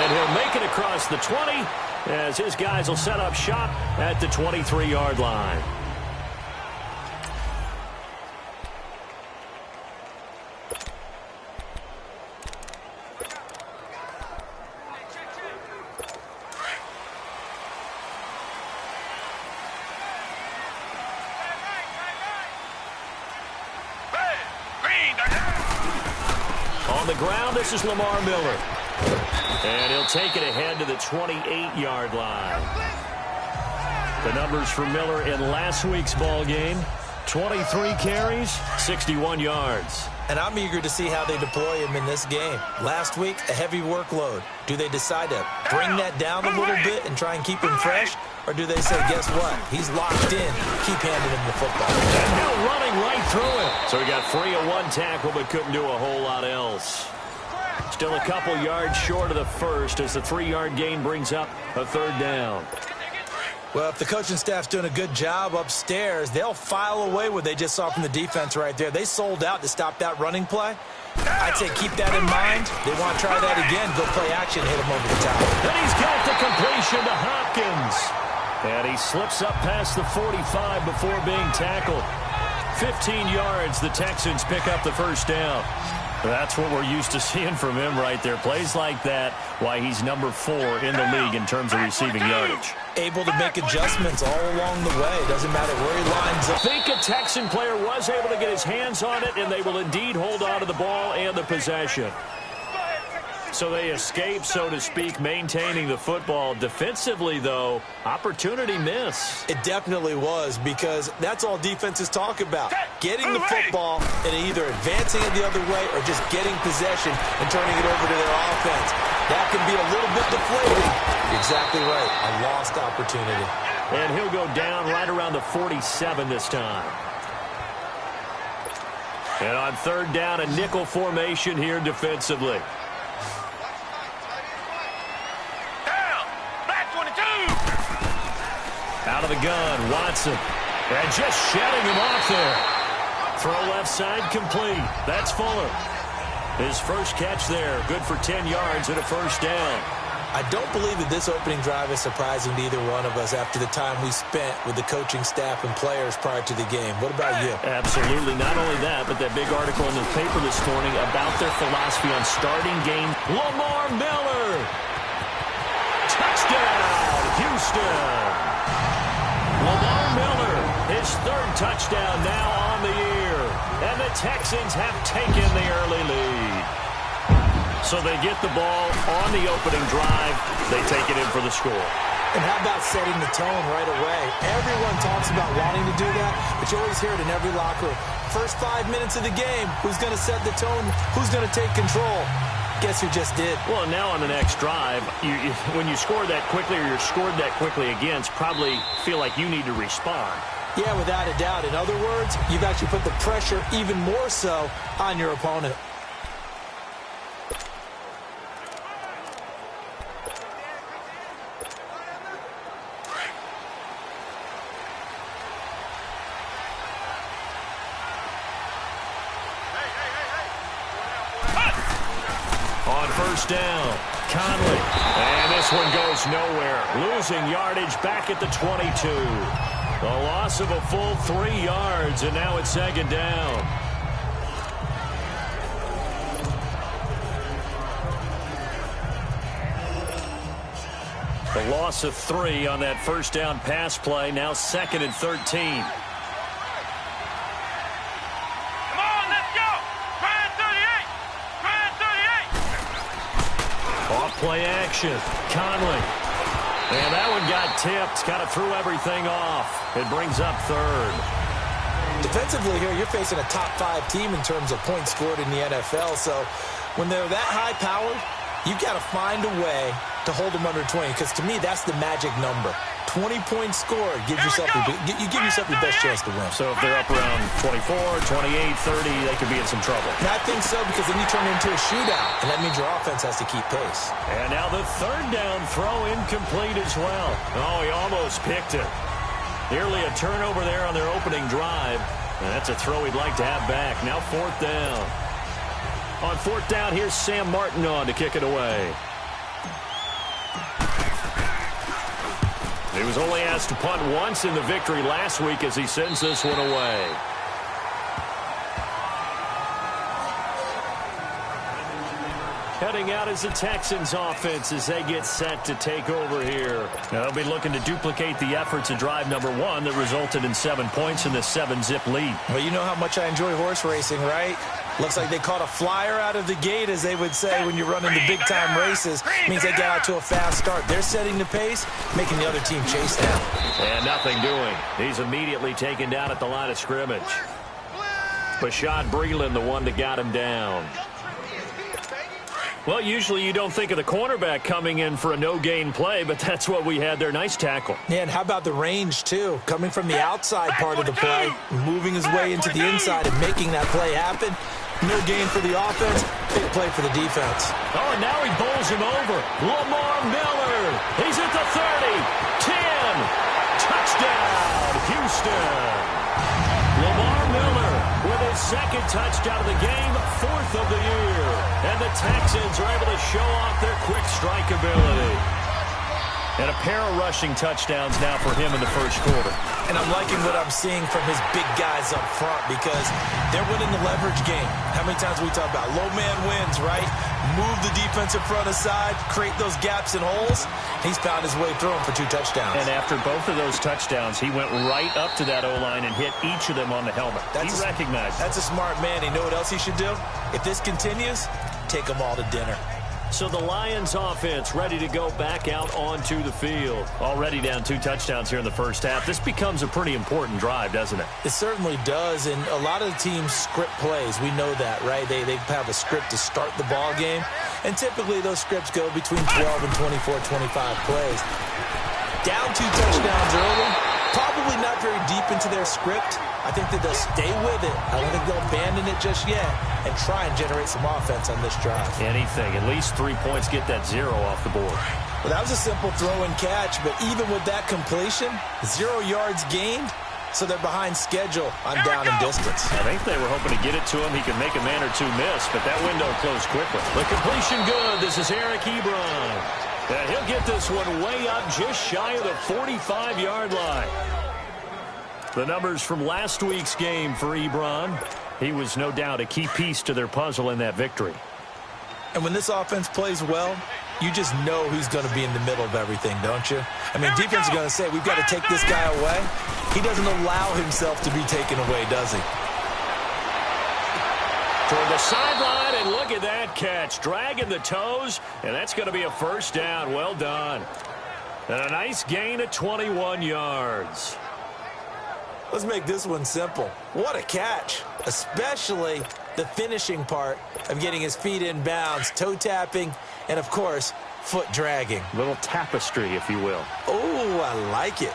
And he'll make it across the 20 as his guys will set up shop at the 23-yard line. On the ground, this is Lamar Miller. And he'll take it ahead to the 28-yard line. The numbers for Miller in last week's ball game: 23 carries, 61 yards. And I'm eager to see how they deploy him in this game. Last week, a heavy workload. Do they decide to bring that down a little bit and try and keep him fresh? Or do they say, guess what? He's locked in. Keep handing him the football. And now running right through it. So he got free of one tackle but couldn't do a whole lot else. Still a couple yards short of the first as the 3-yard gain brings up a third down. Well, if the coaching staff's doing a good job upstairs, they'll file away what they just saw from the defense right there. They sold out to stop that running play. I'd say keep that in mind. They want to try that again. Go play action, hit him over the top. And he's got the completion to Hopkins. And he slips up past the 45 before being tackled. 15 yards, the Texans pick up the first down. That's what we're used to seeing from him right there. Plays like that, why he's number 4 in the league in terms of receiving yardage. Able to make adjustments all along the way. Doesn't matter where he lines up. I think a Texan player was able to get his hands on it, and they will indeed hold on to the ball and the possession. So they escape, so to speak, maintaining the football. Defensively, though, opportunity miss. It definitely was, because that's all defenses talk about. Getting the football and either advancing it the other way or just getting possession and turning it over to their offense. That can be a little bit deflating. You're exactly right. A lost opportunity. And he'll go down right around the 47 this time. And on third down, a nickel formation here defensively. Out of the gun, Watson. And just shedding him off there. Throw left side complete. That's Fuller. His first catch there. Good for 10 yards and a first down. I don't believe that this opening drive is surprising to either one of us after the time we spent with the coaching staff and players prior to the game. What about you? Absolutely. Not only that, but that big article in the paper this morning about their philosophy on starting game. Lamar Miller. Touchdown, Houston. Lamar Miller, his third touchdown now on the year. And the Texans have taken the early lead. So they get the ball on the opening drive. They take it in for the score. And how about setting the tone right away? Everyone talks about wanting to do that, but you always hear it in every locker room. First 5 minutes of the game, who's going to set the tone? Who's going to take control? Guess who just did? Well, now on the next drive, when you score that quickly or you're scored that quickly against, probably feel like you need to respond. Yeah, without a doubt. In other words, you've actually put the pressure even more so on your opponent. First down, Conley. And this one goes nowhere. Losing yardage back at the 22. A loss of a full 3 yards, and now it's second down. The loss of 3 on that first down pass play, now 2nd and 13. Play action. Conley. And that one got tipped. Kind of threw everything off. It brings up third. Defensively here, you're facing a top 5 team in terms of points scored in the NFL. So when they're that high-powered, you've got to find a way to hold them under 20. Because to me, that's the magic number. 20 points scored gives yourself your best chance to win. So if they're up around 24, 28, 30, they could be in some trouble. And I think so, because then you turn it into a shootout, and that means your offense has to keep pace. And now the third down throw incomplete as well. Oh, he almost picked it. Nearly a turnover there on their opening drive. And that's a throw he'd like to have back. Now fourth down. On fourth down, here's Sam Martin on to kick it away. He was only asked to punt once in the victory last week as he sends this one away. Heading out is the Texans offense as they get set to take over here. Now, they'll be looking to duplicate the efforts of drive number 1 that resulted in 7 points in the 7-zip lead. Well, you know how much I enjoy horse racing, right? Looks like they caught a flyer out of the gate, as they would say when you're running the big-time races. Means they get out to a fast start. They're setting the pace, making the other team chase them. And nothing doing. He's immediately taken down at the line of scrimmage. Bashad Breeland, the one that got him down. Well, usually you don't think of the cornerback coming in for a no-gain play, but that's what we had there. Nice tackle. Yeah, and how about the range, too? Coming from the outside part of the play, moving his way into the inside and making that play happen. No gain for the offense, big play for the defense. Oh, and now he bowls him over. Lamar Miller. He's at the 30, 10. Touchdown, Houston. Lamar Miller with his second touchdown of the game, 4th of the year. And the Texans are able to show off their quick strike ability. And a pair of rushing touchdowns now for him in the first quarter. And I'm liking what I'm seeing from his big guys up front because they're winning the leverage game. How many times we talk about low man wins, right? Move the defensive front aside, create those gaps and holes. He's found his way through them for 2 touchdowns. And after both of those touchdowns, he went right up to that O-line and hit each of them on the helmet. He recognized it. That's a smart man. You know what else he should do? If this continues, take them all to dinner. So the Lions offense ready to go back out onto the field. Already down 2 touchdowns here in the first half. This becomes a pretty important drive, doesn't it? It certainly does, and a lot of the teams script plays. We know that, right? They have a script to start the ball game, and typically those scripts go between 12 and 24, 25 plays. Down 2 touchdowns early, probably not very deep into their script. I think that they'll stay with it. I don't think they'll abandon it just yet and try and generate some offense on this drive. Anything. At least 3 points, get that 0 off the board. Well, that was a simple throw and catch, but even with that completion, 0 yards gained, so they're behind schedule on down and distance. I think they were hoping to get it to him. He could make a man or 2 miss, but that window closed quickly. The completion good. This is Eric Ebron. And he'll get this one way up just shy of the 45-yard line. The numbers from last week's game for Ebron. He was no doubt a key piece to their puzzle in that victory. And when this offense plays well, you just know who's going to be in the middle of everything, don't you? I mean, defense is going to say, we've got to take this guy away. He doesn't allow himself to be taken away, does he? Toward the sideline, and look at that catch. Dragging the toes, and that's going to be a first down. Well done. And a nice gain of 21 yards. Let's make this one simple. What a catch, especially the finishing part of getting his feet in bounds, toe tapping, and, of course, foot dragging. Little tapestry, if you will. Oh, I like it.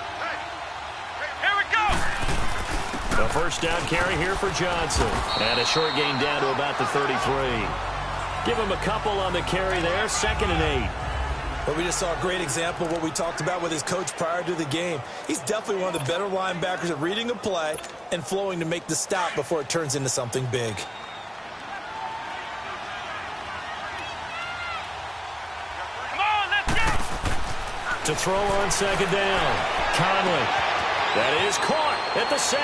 Here we go. The first down carry here for Johnson. And a short gain down to about the 33. Give him a couple on the carry there, 2nd and 8. But we just saw a great example of what we talked about with his coach prior to the game. He's definitely one of the better linebackers at reading a play and flowing to make the stop before it turns into something big. Come on, let's go. To throw on 2nd down. Conley. That is caught at the 7.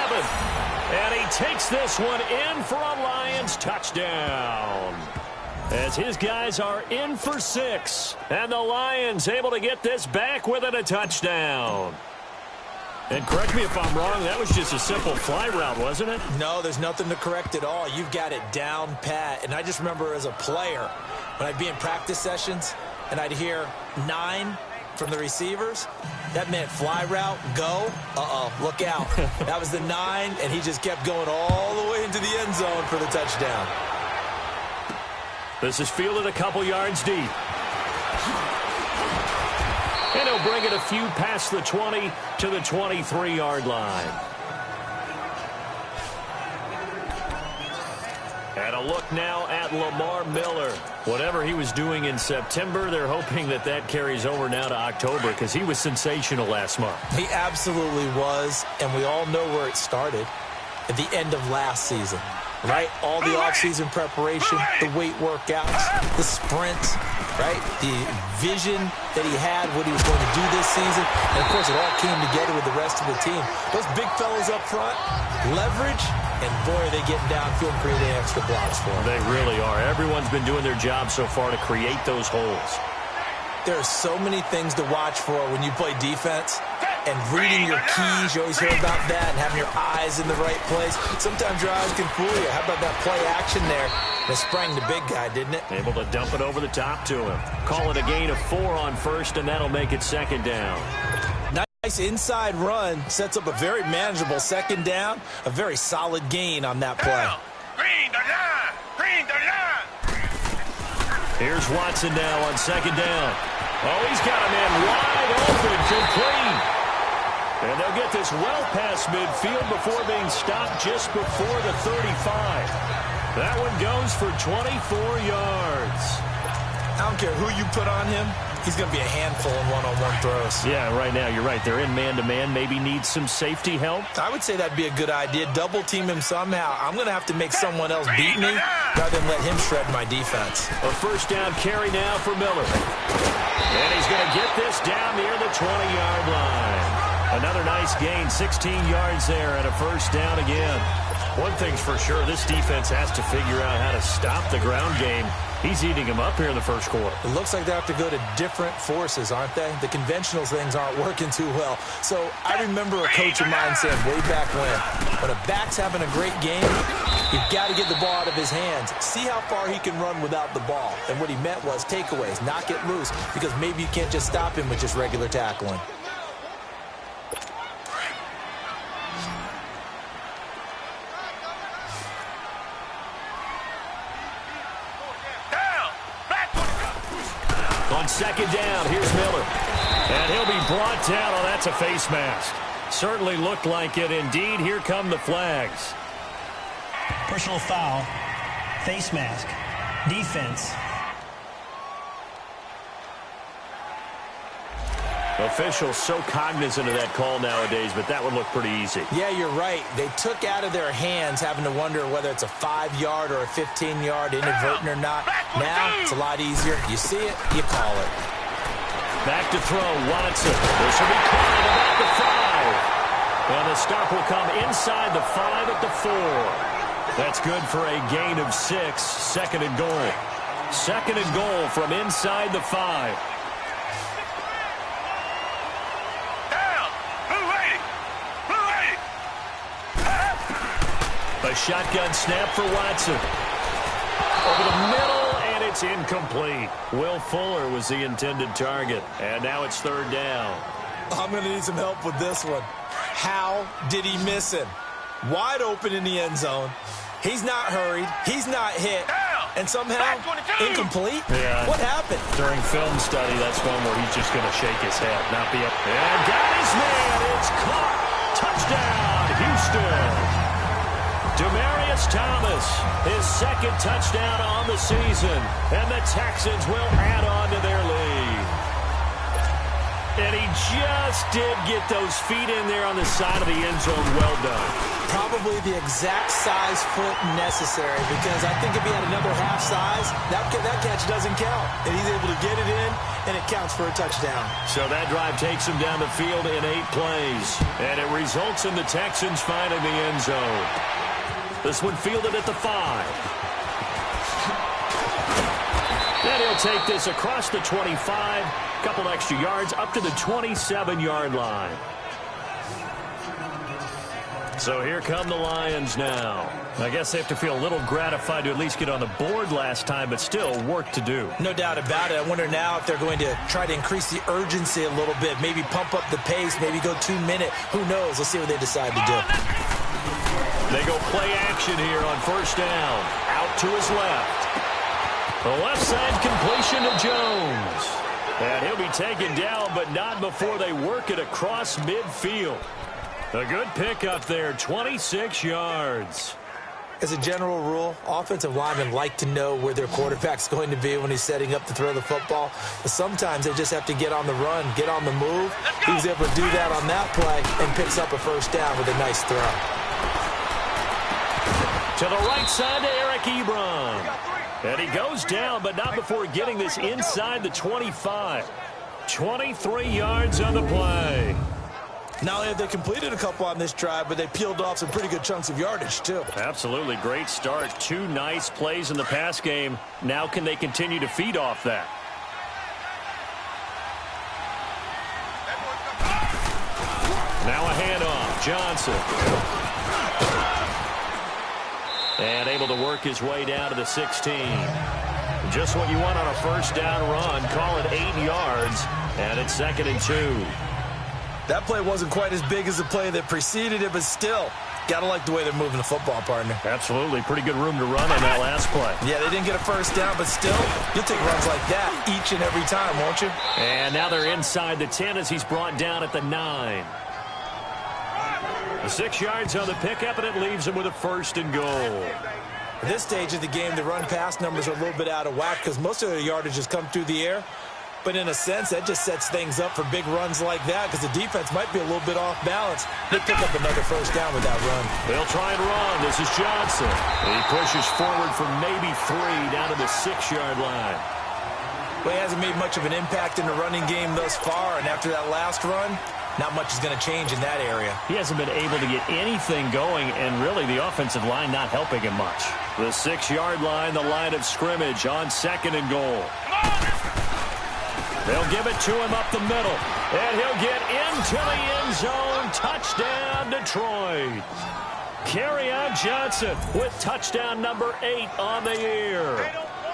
And he takes this one in for a Lions touchdown. As his guys are in for 6. And the Lions able to get this back within a touchdown. And correct me if I'm wrong, that was just a simple fly route, wasn't it? No, there's nothing to correct at all. You've got it down pat. And I just remember as a player, when I'd be in practice sessions and I'd hear 9 from the receivers, that meant fly route, go, look out. That was the 9, and he just kept going all the way into the end zone for the touchdown. This is fielded a couple yards deep. And he'll bring it a few past the 20 to the 23-yard line. And a look now at Lamar Miller. Whatever he was doing in September, they're hoping that that carries over now to October because he was sensational last month. He absolutely was, and we all know where it started, at the end of last season. right? All the offseason preparation, the weight workouts, the sprints, right? The vision that he had, what he was going to do this season. And, of course, it all came together with the rest of the team. Those big fellas up front, leverage, and, boy, are they getting downfield and creating extra blocks for them. They really are. Everyone's been doing their job so far to create those holes. There are so many things to watch for when you play defense. And reading your keys, you always hear about that, and having your eyes in the right place. Sometimes your eyes can fool you. How about that play action there? It sprang the big guy, didn't it? Able to dump it over the top to him. Call it a gain of 4 on first, and that'll make it second down. Nice inside run. Sets up a very manageable second down. A very solid gain on that play. Green the line! Green the line! Here's Watson now on second down. Oh, he's got a man wide open, complete. And they'll get this well past midfield before being stopped just before the 35. That one goes for 24 yards. I don't care who you put on him. He's going to be a handful in one-on-one throws. Yeah, right now, you're right. They're in man-to-man. Maybe needs some safety help. I would say that'd be a good idea. Double team him somehow. I'm going to have to make someone else beat me rather than let him shred my defense. A first down carry now for Miller. And he's going to get this down near the 20-yard line. Another nice gain, 16 yards there, and a first down again. One thing's for sure, this defense has to figure out how to stop the ground game. He's eating him up here in the first quarter. It looks like they have to go to different forces, aren't they? The conventional things aren't working too well. So I remember a coach of mine saying way back when a back's having a great game, you've got to get the ball out of his hands. See how far he can run without the ball. And what he meant was takeaways, knock it loose, because maybe you can't just stop him with just regular tackling. On second down, here's Miller. And he'll be brought down. Oh, that's a face mask. Certainly looked like it. Indeed, here come the flags. Personal foul, face mask, defense. Officials so cognizant of that call nowadays, but that would look pretty easy. Yeah, you're right. They took out of their hands having to wonder whether it's a 5-yard or a 15-yard, inadvertent or not. Now, it's a lot easier. You see it, you call it. Back to throw, Watson. This will be caught at about the 5. And the stop will come inside the 5 at the 4. That's good for a gain of 6. Second and goal. Second and goal from inside the 5. A shotgun snap for Watson. Over the middle, and it's incomplete. Will Fuller was the intended target. And now it's third down. I'm going to need some help with this one. How did he miss him? Wide open in the end zone. He's not hurried. He's not hit. And somehow, incomplete? Yeah. What happened? During film study, that's one where he's just going to shake his head, not be up. And got his man. It's caught. Touchdown, Houston. Demaryius Thomas, his second touchdown on the season, and the Texans will add on to their lead. And he just did get those feet in there on the side of the end zone. Well done. Probably the exact size foot necessary, because I think if he had another half size, that catch doesn't count. And he's able to get it in, and it counts for a touchdown. So that drive takes him down the field in 8 plays, and it results in the Texans finding the end zone. This one fielded at the 5. Then he'll take this across the 25. Couple extra yards up to the 27-yard line. So here come the Lions now. I guess they have to feel a little gratified to at least get on the board last time, but still work to do. No doubt about it. I wonder now if they're going to try to increase the urgency a little bit, maybe pump up the pace, maybe go 2-minute. Who knows? Let's see what they decide to do. They go play action here on first down. Out to his left. The left side completion to Jones. And he'll be taken down, but not before they work it across midfield. A good pickup there, 26 yards. As a general rule, offensive linemen like to know where their quarterback's going to be when he's setting up to throw the football. But sometimes they just have to get on the run, get on the move. He was able to do that on that play and picks up a first down with a nice throw. To the right side to Eric Ebron. And he goes down, but not before getting this inside the 25. 23 yards on the play. Not only have they completed a couple on this drive, but they peeled off some pretty good chunks of yardage, too. Absolutely great start. 2 nice plays in the pass game. Now can they continue to feed off that? Now a handoff. Johnson. And able to work his way down to the 16. Just what you want on a first down run. Call it 8 yards. And it's 2nd and 2. That play wasn't quite as big as the play that preceded it, but still, got to like the way they're moving the football, partner. Absolutely. Pretty good room to run on that last play. Yeah, they didn't get a first down, but still, you'll take runs like that each and every time, won't you? And now they're inside the 10 as he's brought down at the 9. 6 yards on the pickup, and it leaves him with a 1st and goal. At this stage of the game, the run-pass numbers are a little bit out of whack because most of their yardage has come through the air. But in a sense, that just sets things up for big runs like that because the defense might be a little bit off balance. They pick up another first down with that run. They'll try and run. This is Johnson. He pushes forward for maybe 3 down to the 6-yard line. Well, he hasn't made much of an impact in the running game thus far, and after that last run, not much is going to change in that area. He hasn't been able to get anything going, and really the offensive line not helping him much. The 6-yard line, the line of scrimmage on 2nd and goal. They'll give it to him up the middle, and he'll get into the end zone. Touchdown, Detroit. Kerryon Johnson with touchdown number 8 on the year.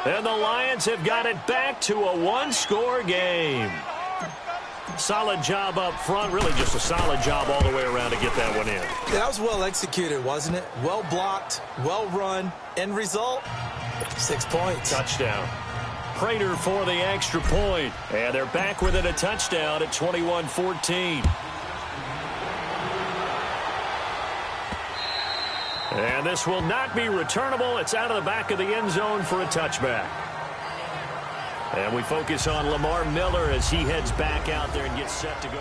And the Lions have got it back to a 1-score game. Solid job up front, really just a solid job all the way around to get that one in. That was well executed, wasn't it? Well blocked, well run. End result, 6 points. Touchdown. Prater for the extra point. And they're back within a touchdown at 21-14. And this will not be returnable. It's out of the back of the end zone for a touchback. And we focus on Lamar Miller as he heads back out there and gets set to go.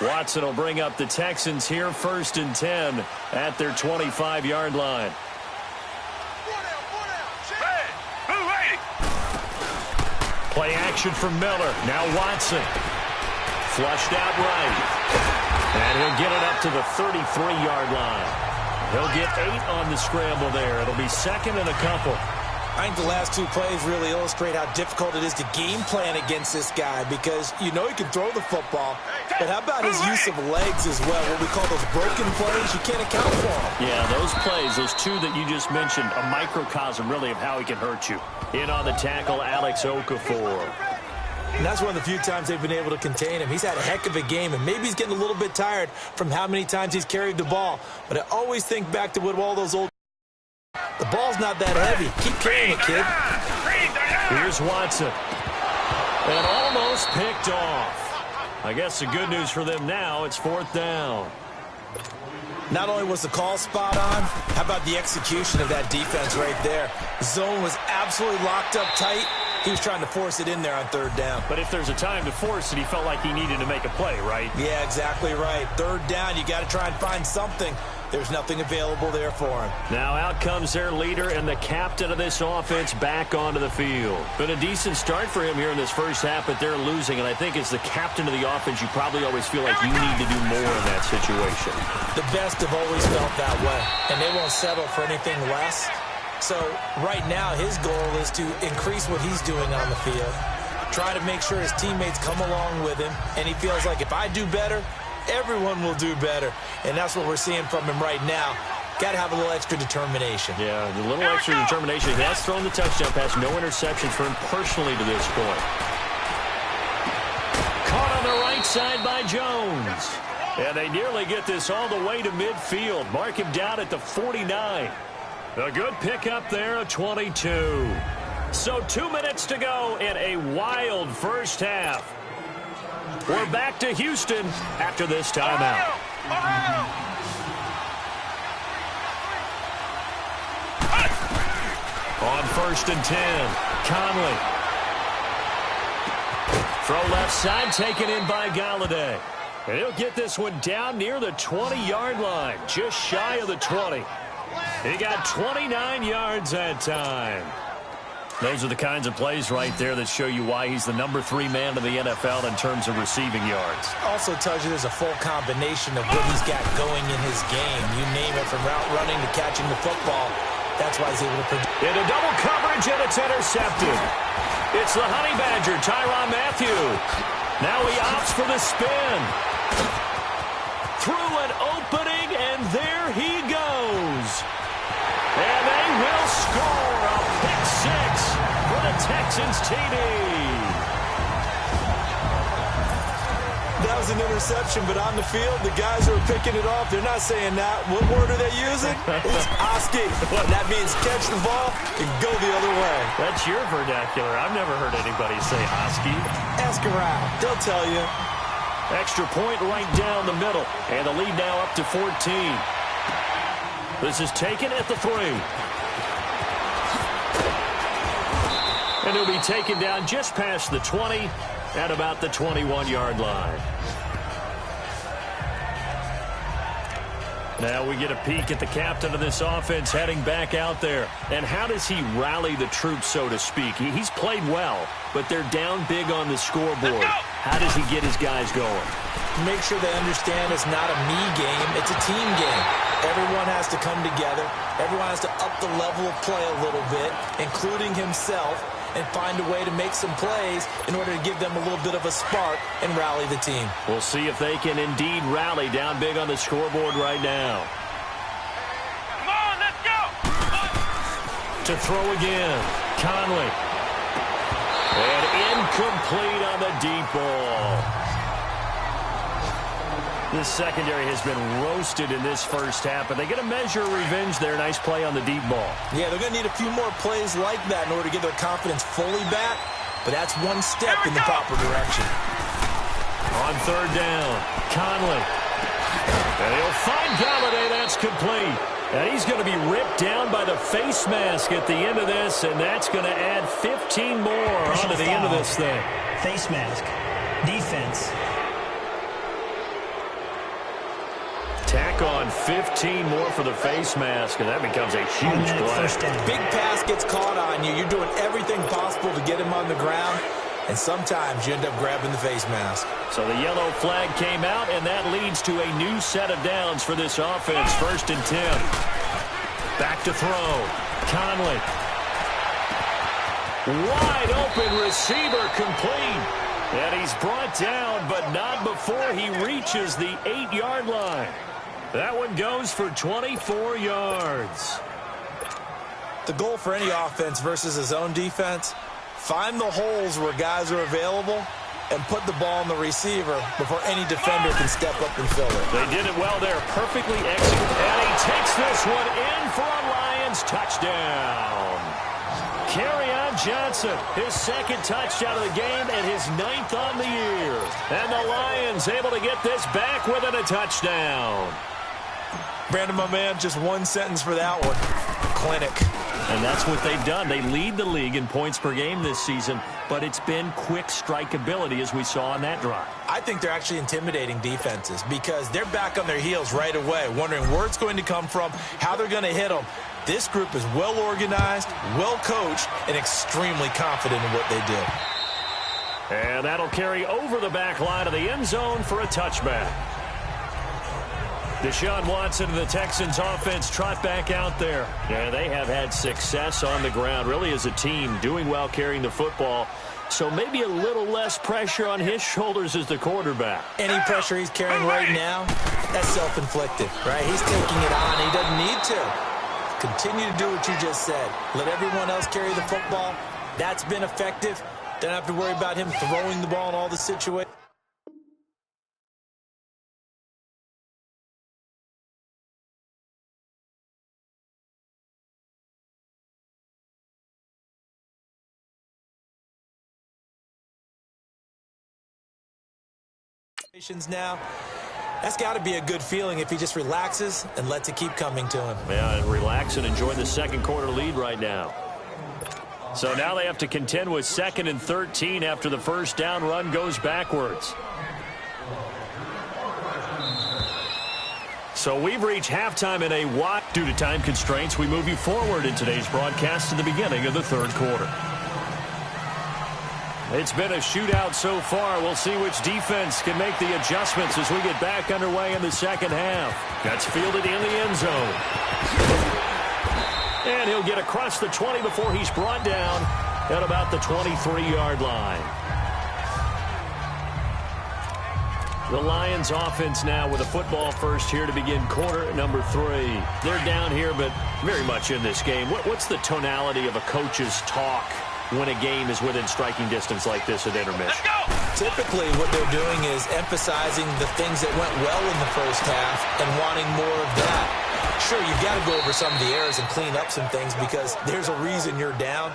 Watson will bring up the Texans here, 1st and 10 at their 25-yard line. Play action from Miller. Now Watson. Flushed out right. And he'll get it up to the 33-yard line. He'll get 8 on the scramble there. It'll be 2nd and a couple. I think the last 2 plays really illustrate how difficult it is to game plan against this guy because you know he can throw the football, but how about his use of legs as well, what we call those broken plays? You can't account for them. Yeah, those plays, those 2 that you just mentioned, a microcosm really of how he can hurt you. In on the tackle, Alex Okafor. And that's one of the few times they've been able to contain him. He's had a heck of a game, and maybe he's getting a little bit tired from how many times he's carried the ball. But I always think back to what all those old... The ball's not that heavy. Keep carrying it, kid. Here's Watson. And almost picked off. I guess the good news for them now, it's 4th down. Not only was the call spot on, how about the execution of that defense right there? The zone was absolutely locked up tight. He was trying to force it in there on 3rd down. But if there's a time to force it, he felt like he needed to make a play, right? Yeah, exactly right. 3rd down, you got to try and find something. There's nothing available there for him. Now out comes their leader and the captain of this offense back onto the field. Been a decent start for him here in this first half, but they're losing. And I think as the captain of the offense, you probably always feel like you need to do more in that situation. The best have always felt that way, and they won't settle for anything less. So right now his goal is to increase what he's doing on the field, try to make sure his teammates come along with him, and he feels like if I do better, everyone will do better. And that's what we're seeing from him right now. Got to have a little extra determination. Yeah, a little extra determination. He has thrown the touchdown pass. No interceptions for him personally to this point. Caught on the right side by Jones. And they nearly get this all the way to midfield. Mark him down at the 49. A good pickup there, a 22. So 2 minutes to go in a wild first half. We're back to Houston after this timeout. On 1st and 10, Conley. Throw left side, taken in by Galladay. And he'll get this one down near the 20-yard line, just shy of the 20. He got 29 yards that time. Those are the kinds of plays right there that show you why he's the number 3 man in the NFL in terms of receiving yards. Also tells you there's a full combination of what he's got going in his game. You name it, from route running to catching the football. That's why he's able to produce. Into double coverage, and it's intercepted. It's the Honey Badger, Tyrann Mathieu. Now he opts for the spin. Through an opening, and there he goes. And they will score a pick 6 for the Texans TD. That was an interception, but on the field, the guys who are picking it off, they're not saying that. What word are they using? It's Oski. That means catch the ball and go the other way. That's your vernacular. I've never heard anybody say Oski. Ask around. They'll tell you. Extra point right down the middle. And the lead now up to 14. This is taken at the 3. And he'll be taken down just past the 20 at about the 21-yard line. Now we get a peek at the captain of this offense heading back out there. And how does he rally the troops, so to speak? He's played well, but they're down big on the scoreboard. How does he get his guys going? Make sure they understand it's not a me game, it's a team game. Everyone has to come together. Everyone has to up the level of play a little bit, including himself, and find a way to make some plays in order to give them a little bit of a spark and rally the team. We'll see if they can indeed rally down big on the scoreboard right now. Come on, let's go! To throw again, Conley. And incomplete on the deep ball. This secondary has been roasted in this first half, but they get a measure of revenge there. Nice play on the deep ball. Yeah, they're going to need a few more plays like that in order to get their confidence fully back, but that's one step in the proper direction. On third down, Conley. And he'll find Galladay. That's complete. And he's going to be ripped down by the face mask at the end of this, and that's going to add 15 more onto the end of this thing. Face mask. Defense. Tack on 15 more for the face mask, and that becomes a huge play. Big pass gets caught on you. You're doing everything possible to get him on the ground, and sometimes you end up grabbing the face mask. So the yellow flag came out, and that leads to a new set of downs for this offense. 1st and 10. Back to throw. Conley. Wide open receiver, complete. And he's brought down, but not before he reaches the 8-yard line. That one goes for 24 yards. The goal for any offense versus his own defense, find the holes where guys are available and put the ball on the receiver before any defender can step up and fill it. They did it well there, perfectly executed. And he takes this one in for a Lions touchdown. Kerryon Johnson, his 2nd touchdown of the game and his 9th on the year. And the Lions able to get this back within a touchdown. Brandon, my man, just one sentence for that one. Clinic. And that's what they've done. They lead the league in points per game this season, but it's been quick strikeability as we saw on that drive. I think they're actually intimidating defenses because they're back on their heels right away, wondering where it's going to come from, how they're going to hit them. This group is well organized, well coached, and extremely confident in what they do. And that'll carry over the back line of the end zone for a touchback. Deshaun Watson and the Texans offense trot back out there. Yeah, they have had success on the ground, really as a team, doing well carrying the football. So maybe a little less pressure on his shoulders as the quarterback. Any pressure he's carrying right now, that's self-inflicted, right? He's taking it on. He doesn't need to. Continue to do what you just said. Let everyone else carry the football. That's been effective. Don't have to worry about him throwing the ball in all the situations. Now, that's got to be a good feeling if he just relaxes and lets it keep coming to him. Yeah, and relax and enjoy the 2nd quarter lead right now. So now they have to contend with 2nd and 13 after the first down run goes backwards. So we've reached halftime in a what? Due to time constraints, we move you forward in today's broadcast to the beginning of the third quarter. It's been a shootout so far. We'll see which defense can make the adjustments as we get back underway in the second half. That's fielded in the end zone. And he'll get across the 20 before he's brought down at about the 23-yard line. The Lions offense now with a football first here to begin quarter number 3. They're down here, but very much in this game. What's the tonality of a coach's talk when a game is within striking distance like this at intermission? Typically, what they're doing is emphasizing the things that went well in the first half and wanting more of that. Sure, you've got to go over some of the errors and clean up some things because there's a reason you're down.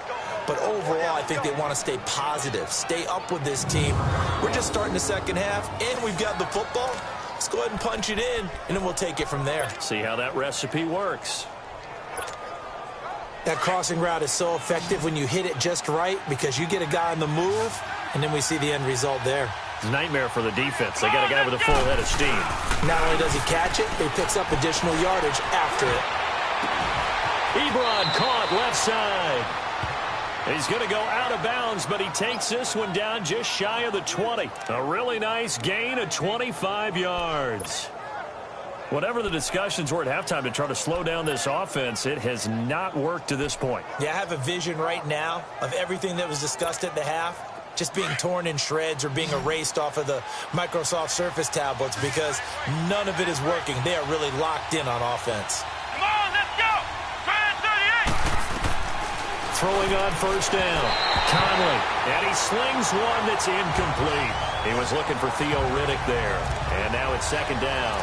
But overall, I think they want to stay positive, stay up with this team. We're just starting the second half, and we've got the football. Let's go ahead and punch it in, and then we'll take it from there. See how that recipe works. That crossing route is so effective when you hit it just right because you get a guy on the move, and then we see the end result there. Nightmare for the defense. They got a guy with a full head of steam. Not only does he catch it, he picks up additional yardage after it. Ebron caught left side. He's going to go out of bounds, but he takes this one down just shy of the 20. A really nice gain of 25 yards. Whatever the discussions were at halftime to try to slow down this offense, it has not worked to this point. Yeah, I have a vision right now of everything that was discussed at the half just being torn in shreds or being erased off of the Microsoft Surface tablets because none of it is working. They are really locked in on offense. Come on, let's go! Try it, 38! Throwing on first down. Conley. And he slings one that's incomplete. He was looking for Theo Riddick there. And now it's second down.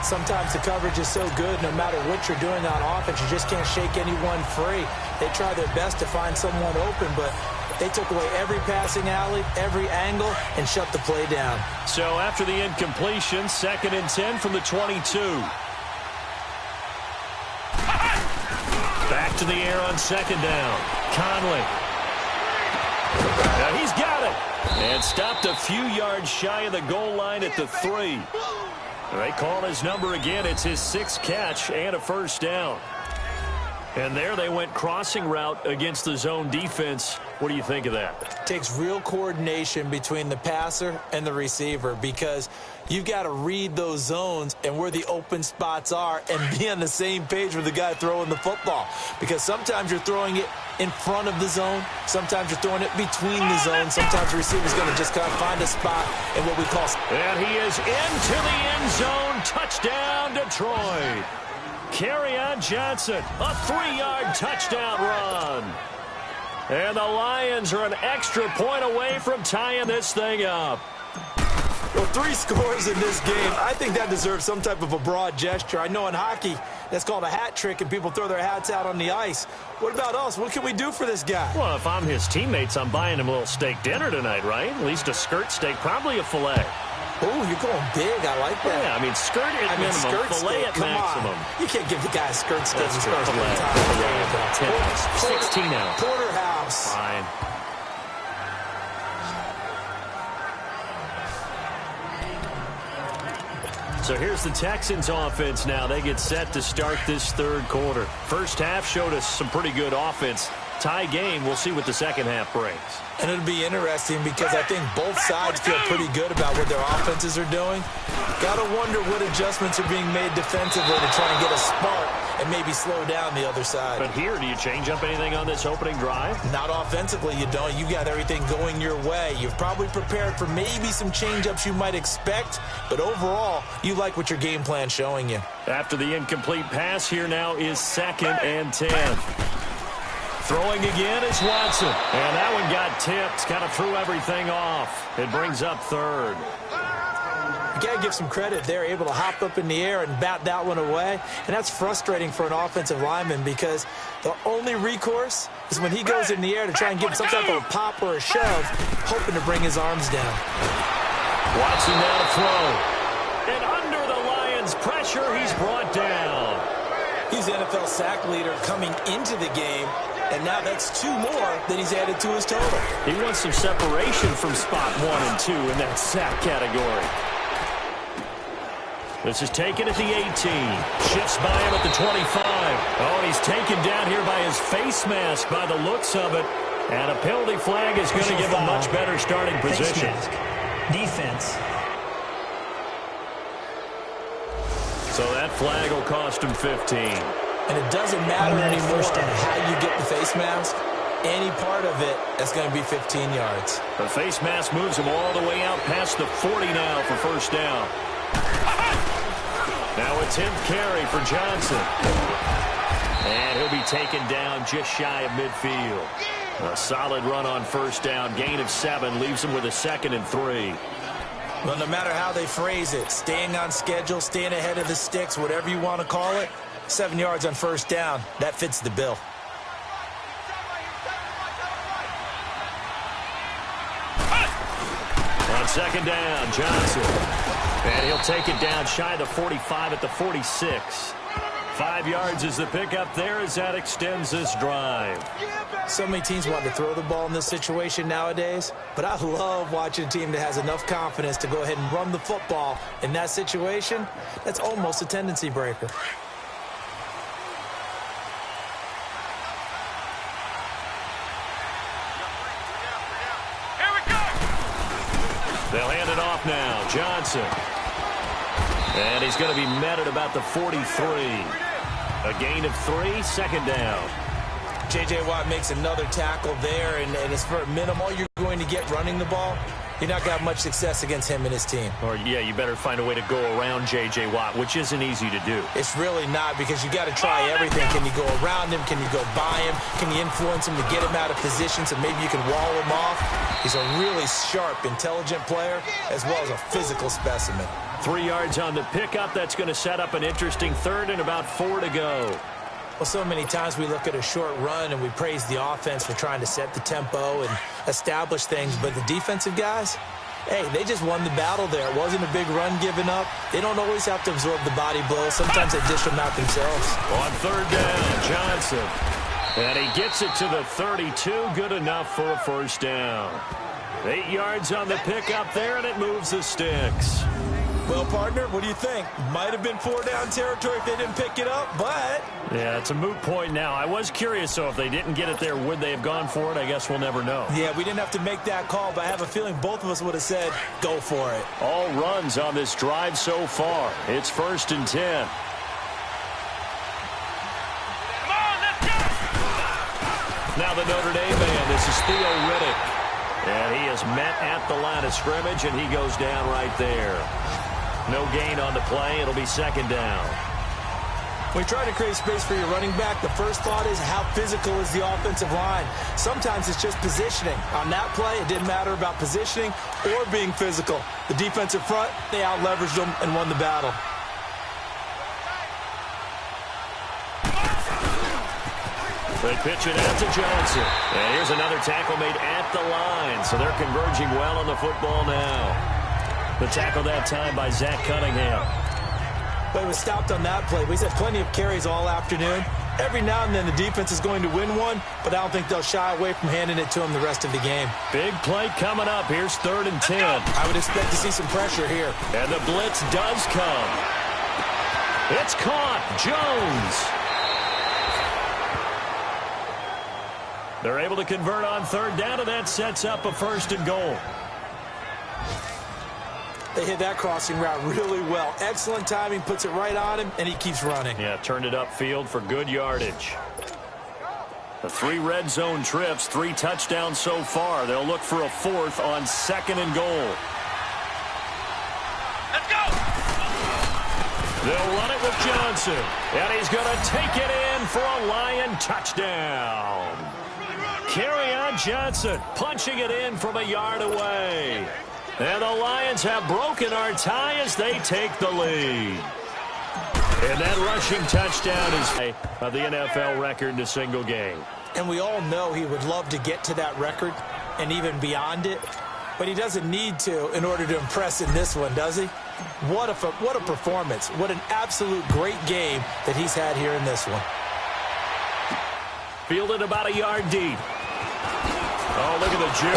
Sometimes the coverage is so good, no matter what you're doing on offense, you just can't shake anyone free. They try their best to find someone open, but they took away every passing alley, every angle, and shut the play down. So after the incompletion, 2nd and 10 from the 22. Back to the air on second down. Conley. Now he's got it. And stopped a few yards shy of the goal line at the 3. They call his number again. It's his 6th catch and a first down. And there they went crossing route against the zone defense. What do you think of that? It takes real coordination between the passer and the receiver because you've got to read those zones and where the open spots are and be on the same page with the guy throwing the football. Because sometimes you're throwing it in front of the zone. Sometimes you're throwing it between the zones. Sometimes the receiver's going to just kind of find a spot in what we call. And he is into the end zone. Touchdown, Detroit. Kerryon Johnson, a 3-yard touchdown run. And the Lions are an extra point away from tying this thing up. Well, 3 scores in this game. I think that deserves some type of a broad gesture. I know in hockey, that's called a hat trick, and people throw their hats out on the ice. What about us? What can we do for this guy? Well, if I'm his teammates, I'm buying him a little steak dinner tonight, right? At least a skirt steak, probably a filet. Oh, you're going big. I like that. Yeah, I mean, skirt at minimum, skirt filet steak. at maximum. You can't give the guy a skirt steak. That's true. Filet. 16 ounce. Porterhouse. Fine. So here's the Texans offense now. They get set to start this third quarter. First half showed us some pretty good offense. Tie game. We'll see what the second half brings. And it'll be interesting because I think both sides feel pretty good about what their offenses are doing. Got to wonder what adjustments are being made defensively to try and get a spark and maybe slow down the other side. But here, do you change up anything on this opening drive? Not offensively, you don't. You got everything going your way. You've probably prepared for maybe some change-ups you might expect, but overall, you like what your game plan's showing you. After the incomplete pass, here now is 2nd and 10. Throwing again is Watson. And that one got tipped. Kind of threw everything off. It brings up 3rd. You got to give some credit. They're able to hop up in the air and bat that one away. And that's frustrating for an offensive lineman because the only recourse is when he goes in the air to try and give some type of a pop or a shove, hoping to bring his arms down. Watson now to throw. And under the Lions' pressure, he's brought down. He's in it. NFL sack leader coming into the game, and now that's 2 more than he's added to his total. He wants some separation from spot 1 and 2 in that sack category. This is taken at the 18. Shifts by him at the 25. Oh, and he's taken down here by his face mask by the looks of it. And a penalty flag is going to give a much better starting position. Defense. So that flag will cost him 15. And it doesn't matter anymore how you get the face mask. Any part of it, that's going to be 15 yards. The face mask moves him all the way out past the 40 now for first down. Now a 10th carry for Johnson. And he'll be taken down just shy of midfield. A solid run on first down. Gain of 7 leaves him with a 2nd and 3. Well, no matter how they phrase it, staying on schedule, staying ahead of the sticks, whatever you want to call it, 7 yards on first down, that fits the bill. On second down, Johnson. And he'll take it down shy of the 45 at the 46. 5 yards is the pickup there as that extends this drive. So many teams want to throw the ball in this situation nowadays, but I love watching a team that has enough confidence to go ahead and run the football. In that situation, that's almost a tendency breaker. Here we go. They'll hand it off now. Johnson. And he's going to be met at about the 43. A gain of 3, second down. J.J. Watt makes another tackle there, and it's for a minimal you're going to get running the ball. You're not going to have much success against him and his team. Or, yeah, you better find a way to go around J.J. Watt, which isn't easy to do. It's really not, because you got to try everything. Can you go around him? Can you go by him? Can you influence him to get him out of position so maybe you can wall him off? He's a really sharp, intelligent player, as well as a physical specimen. 3 yards on the pickup. That's going to set up an interesting third and about 4 to go. Well, so many times we look at a short run and we praise the offense for trying to set the tempo and establish things, but the defensive guys, hey, they just won the battle there. It wasn't a big run given up. They don't always have to absorb the body blows. Sometimes they dish them out themselves. On third down, Johnson. And he gets it to the 32. Good enough for a first down. 8 yards on the pickup there, and it moves the sticks. Well, partner, what do you think? Might have been 4-down territory if they didn't pick it up, but... Yeah, it's a moot point now. I was curious, so if they didn't get it there, would they have gone for it? I guess we'll never know. Yeah, we didn't have to make that call, but I have a feeling both of us would have said, go for it. All runs on this drive so far. It's 1st and 10. Come on, let's go. Now the Notre Dame man, this is Theo Riddick. And he is met at the line of scrimmage, and he goes down right there. No gain on the play. It'll be second down. When you try to create space for your running back, the first thought is how physical is the offensive line. Sometimes it's just positioning. On that play, it didn't matter about positioning or being physical. The defensive front, they out-leveraged them and won the battle. They pitch it out to Johnson. And here's another tackle made at the line. So they're converging well on the football now. The tackle that time by Zach Cunningham. But it was stopped on that play. He's had plenty of carries all afternoon. Every now and then the defense is going to win one, but I don't think they'll shy away from handing it to him the rest of the game. Big play coming up. Here's 3rd and 10. I would expect to see some pressure here. And the blitz does come. It's caught. Jones. They're able to convert on 3rd down, and that sets up a 1st and goal. They hit that crossing route really well. Excellent timing, puts it right on him, and he keeps running. Yeah, turned it upfield for good yardage. The 3 red zone trips, 3 touchdowns so far. They'll look for a 4th on 2nd and goal. Let's go. They'll run it with Johnson. And he's going to take it in for a Lion touchdown. Kerryon Johnson punching it in from a yard away. And the Lions have broken our tie as they take the lead. And that rushing touchdown is the NFL record in a single game. And we all know he would love to get to that record and even beyond it. But he doesn't need to in order to impress in this one, does he? What a performance. What an absolute great game that he's had here in this one. Fielded about a yard deep. Oh, look at the juke.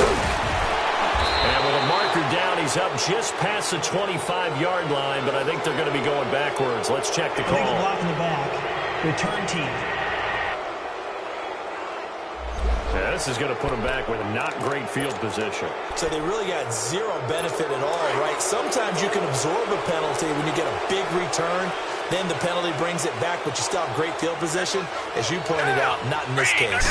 And with a marker down, he's up just past the 25-yard line, but I think they're going to be going backwards. Let's check the call. Legal block in the back. Return team. Yeah, this is going to put them back with a not great field position. So they really got zero benefit at all, right? Sometimes you can absorb a penalty when you get a big return. Then the penalty brings it back, but you still have great field position. As you pointed out, not in this case.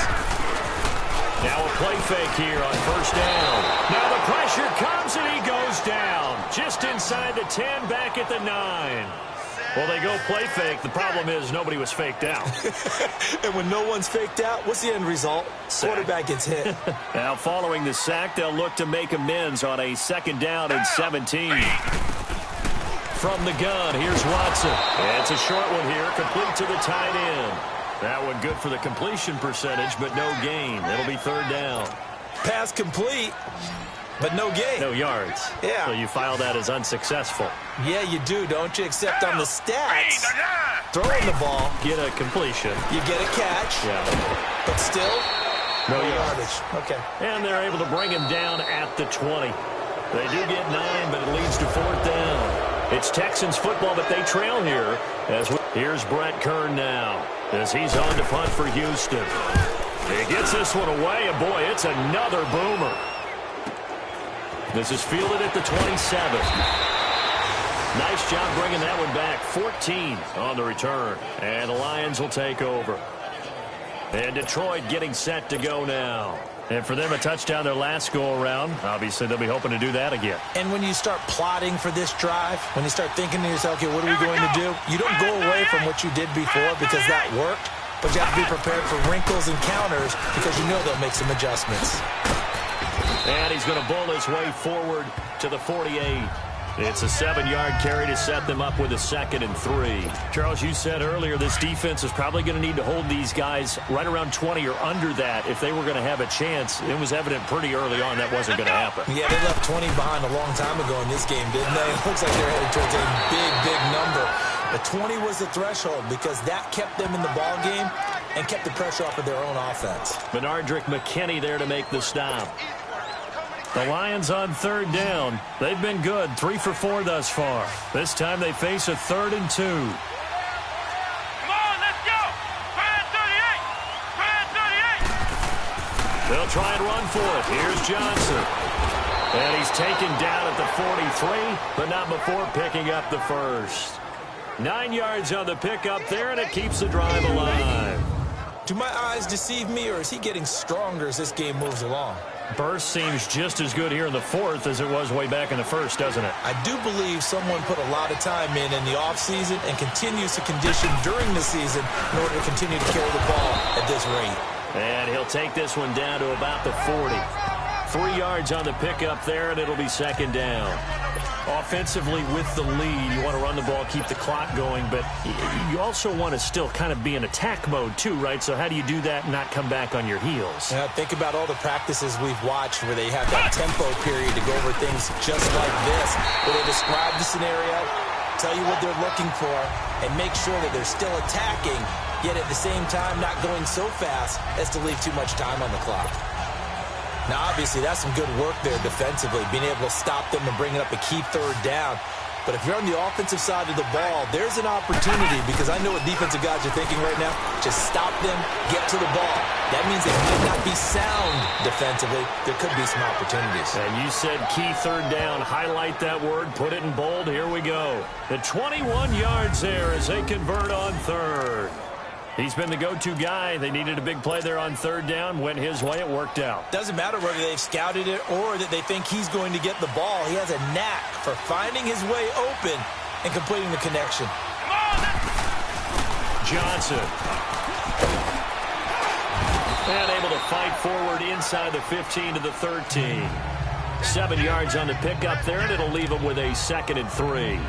Now a play fake here on first down. Now the pressure comes and he goes down. Just inside the 10, back at the 9. Well, they go play fake. The problem is nobody was faked out. And when no one's faked out, what's the end result? Sack. Quarterback gets hit. Now following the sack, they'll look to make amends on a 2nd down and 17. From the gun, here's Watson. It's a short one here, complete to the tight end. That one good for the completion percentage, but no gain. It'll be 3rd down. Pass complete, but no gain. No yards. Yeah. So you file that as unsuccessful. Yeah, you do, don't you? Except on the stats. Throwing the ball. Get a completion. You get a catch. Yeah. But still, no yardage. Okay. And they're able to bring him down at the 20. They do get 9, but it leads to 4th down. It's Texans football, but they trail here. Here's Brett Kern now as he's on to punt for Houston. He gets this one away, and boy, it's another boomer. This is fielded at the 27. Nice job bringing that one back. 14 on the return, and the Lions will take over. And Detroit getting set to go now. And for them, a touchdown their last go-around. Obviously, they'll be hoping to do that again. And when you start plotting for this drive, when you start thinking to yourself, okay, what are we going to do? You don't go away from what you did before because that worked, but you have to be prepared for wrinkles and counters because you know they'll make some adjustments. And he's going to bull his way forward to the 48. It's a 7-yard carry to set them up with a 2nd and 3. Charles, you said earlier this defense is probably going to need to hold these guys right around 20 or under that if they were going to have a chance. It was evident pretty early on that wasn't going to happen. Yeah, they left 20 behind a long time ago in this game, didn't they? It looks like they're headed towards a big number. But 20 was the threshold because that kept them in the ball game and kept the pressure off of their own offense. Benardrick McKinney there to make the stop. The Lions on 3rd down. They've been good, 3 for 4 thus far. This time they face a 3rd and 2. Come on, let's go. 38. They'll try and run for it. Here's Johnson. And he's taken down at the 43, but not before picking up the first. 9 yards on the pickup there, and it keeps the drive alive. Do my eyes deceive me, or is he getting stronger as this game moves along? Burst seems just as good here in the 4th as it was way back in the 1st, doesn't it? I do believe someone put a lot of time in the offseason and continues to condition during the season in order to continue to carry the ball at this rate. And he'll take this one down to about the 40. 3 yards on the pickup there, and it'll be 2nd down. Offensively with the lead, you want to run the ball, keep the clock going, but you also want to still kind of be in attack mode too, right? So how do you do that and not come back on your heels? Yeah, think about all the practices we've watched where they have that tempo period to go over things just like this, where they describe the scenario, tell you what they're looking for, and make sure that they're still attacking, yet at the same time not going so fast as to leave too much time on the clock. Now, obviously, that's some good work there defensively, being able to stop them and bringing up a key 3rd down. But if you're on the offensive side of the ball, there's an opportunity because I know what defensive guys are thinking right now. Just stop them, get to the ball. That means they might not be sound defensively. There could be some opportunities. And you said key 3rd down. Highlight that word. Put it in bold. Here we go. The 21 yards there as they convert on 3rd. He's been the go-to guy. They needed a big play there on 3rd down. Went his way. It worked out. Doesn't matter whether they've scouted it or that they think he's going to get the ball. He has a knack for finding his way open and completing the connection. Johnson. And able to fight forward inside the 15 to the 13. 7 yards on the pickup there, and it'll leave him with a 2nd and 3.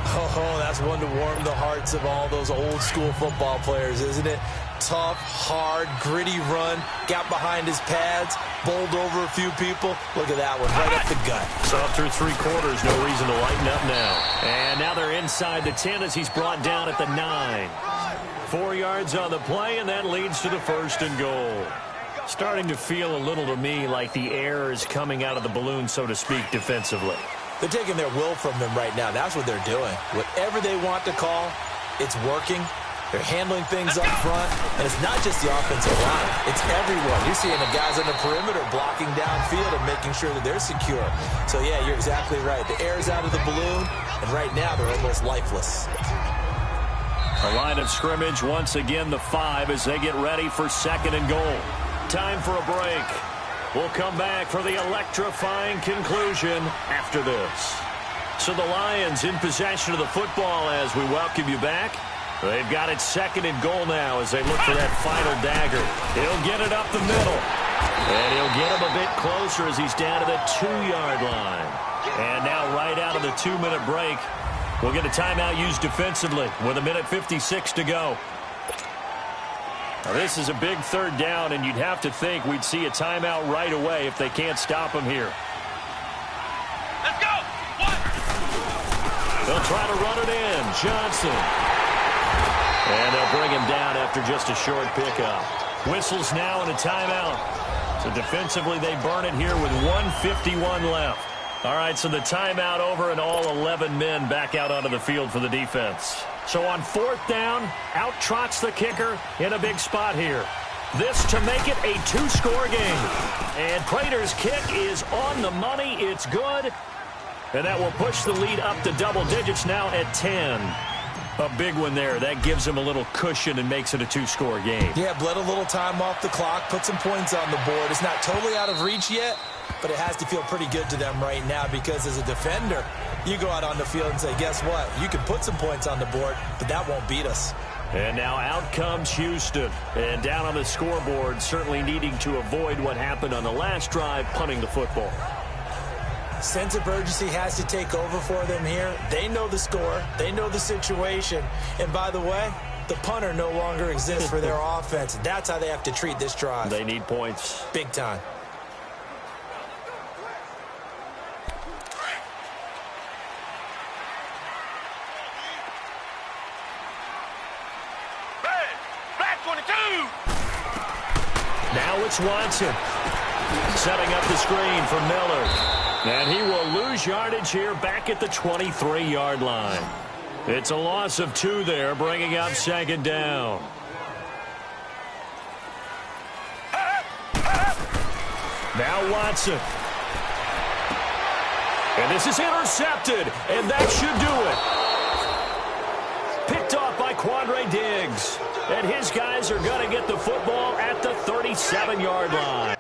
Oh, that's one to warm the hearts of all those old-school football players, isn't it? Tough, hard, gritty run, got behind his pads, bowled over a few people. Look at that one, right up the gut. So up through 3 quarters, no reason to lighten up now. And now they're inside the 10 as he's brought down at the 9. 4 yards on the play, and that leads to the 1st and goal. Starting to feel a little to me like the air is coming out of the balloon, so to speak, defensively. They're taking their will from them right now. That's what they're doing. Whatever they want to call, it's working. They're handling things up front, and it's not just the offensive line. It's everyone. You're seeing the guys on the perimeter blocking downfield and making sure that they're secure. So, yeah, you're exactly right. The air's out of the balloon, and right now they're almost lifeless. A line of scrimmage, once again the 5 as they get ready for 2nd and goal. Time for a break. We'll come back for the electrifying conclusion after this. So the Lions in possession of the football as we welcome you back. They've got it 2nd and goal now as they look for that final dagger. He'll get it up the middle. And he'll get him a bit closer as he's down to the 2-yard line. And now right out of the 2-minute break, we'll get a timeout used defensively with 1:56 to go. Now this is a big 3rd down, and you'd have to think we'd see a timeout right away if they can't stop him here. Let's go. One. They'll try to run it in. Johnson. And they'll bring him down after just a short pickup. Whistles now and a timeout. So defensively they burn it here with 1:51 left. All right, so the timeout over and all 11 men back out onto the field for the defense. So on 4th down, out trots the kicker in a big spot here. This to make it a 2-score game. And Prater's kick is on the money. It's good. And that will push the lead up to double digits now at 10. A big one there. That gives them a little cushion and makes it a 2-score game. Yeah, bled a little time off the clock, put some points on the board. It's not totally out of reach yet, but it has to feel pretty good to them right now because as a defender, you go out on the field and say, guess what? You can put some points on the board, but that won't beat us. And now out comes Houston. And down on the scoreboard, certainly needing to avoid what happened on the last drive, punting the football. Sense of urgency has to take over for them here. They know the score. They know the situation. And by the way, the punter no longer exists for their offense. That's how they have to treat this drive. They need points. Big time. Black 22. Now it's Watson. Setting up the screen for Miller. And he will lose yardage here back at the 23-yard line. It's a loss of 2 there, bringing up 2nd down. Now Watson. And this is intercepted, and that should do it. Picked off by Quandre Diggs. And his guys are going to get the football at the 37-yard line.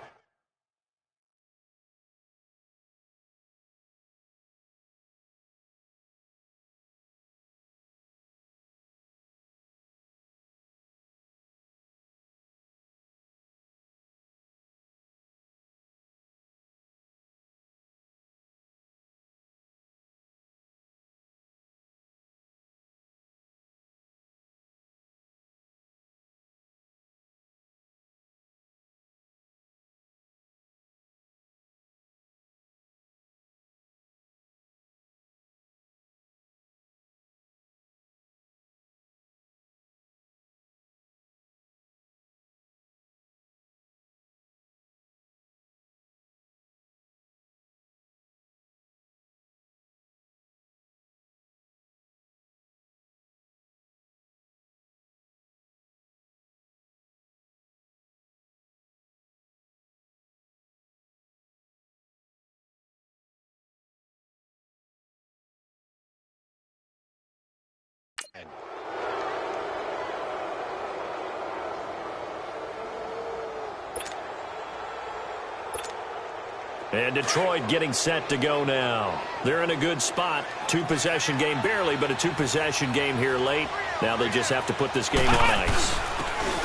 And Detroit getting set to go now. They're in a good spot. 2-possession game, barely, but a 2-possession game here late. Now they just have to put this game on ice.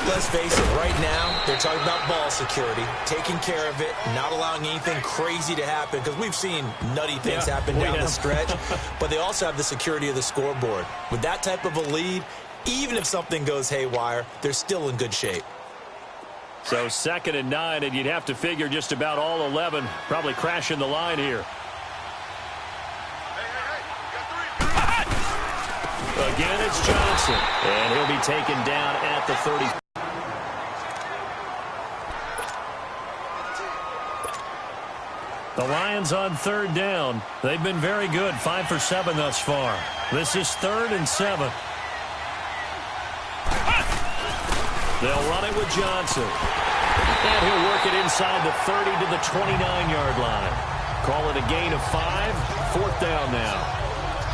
Let's face it, right now, they're talking about ball security, taking care of it, not allowing anything crazy to happen, because we've seen nutty things happen down the stretch, but they also have the security of the scoreboard. With that type of a lead, even if something goes haywire, they're still in good shape. So 2nd and 9, and you'd have to figure just about all 11 probably crashing the line here. Again, it's Johnson. And he'll be taken down at the 30. The Lions on third down. They've been very good, 5 for 7 thus far. This is 3rd and 7. They'll run it with Johnson. And he'll work it inside the 30 to the 29-yard line. Call it a gain of 5. 4th down now.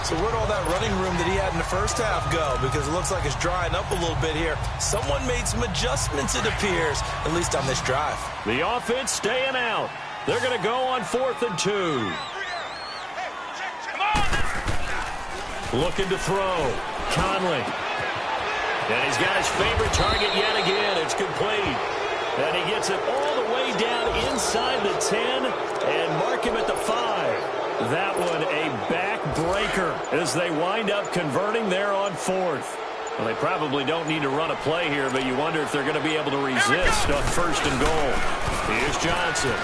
So where'd all that running room that he had in the first half go? Because it looks like it's drying up a little bit here. Someone made some adjustments, it appears, at least on this drive. The offense staying out. They're going to go on 4th and 2. Looking to throw. Conley. And he's got his favorite target yet again. It's complete. And he gets it all the way down inside the 10 and mark him at the 5. That one a backbreaker as they wind up converting there on 4th. Well, they probably don't need to run a play here, but you wonder if they're going to be able to resist on 1st and goal. Here's Johnson.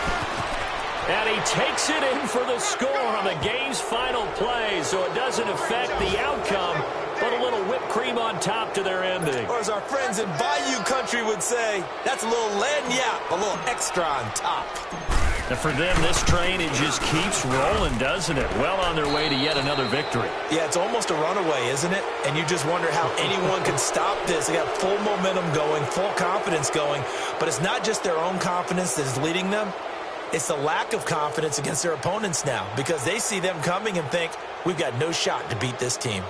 And he takes it in for the score on the game's final play, so it doesn't affect the outcome, but a little whipped cream on top to their ending. Or as our friends in Bayou Country would say, that's a little lagniappe, a little extra on top. And for them, this train, it just keeps rolling, doesn't it? Well on their way to yet another victory. Yeah, it's almost a runaway, isn't it? And you just wonder how anyone can stop this. They got full momentum going, full confidence going, but it's not just their own confidence that is leading them. It's the lack of confidence against their opponents now because they see them coming and think, we've got no shot to beat this team.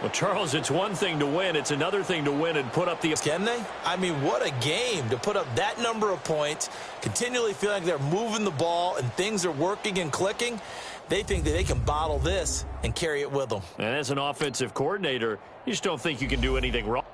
Well, Charles, it's one thing to win. It's another thing to win and put up the... Can they? I mean, what a game to put up that number of points, continually feel like they're moving the ball and things are working and clicking. They think that they can bottle this and carry it with them. And as an offensive coordinator, you just don't think you can do anything wrong.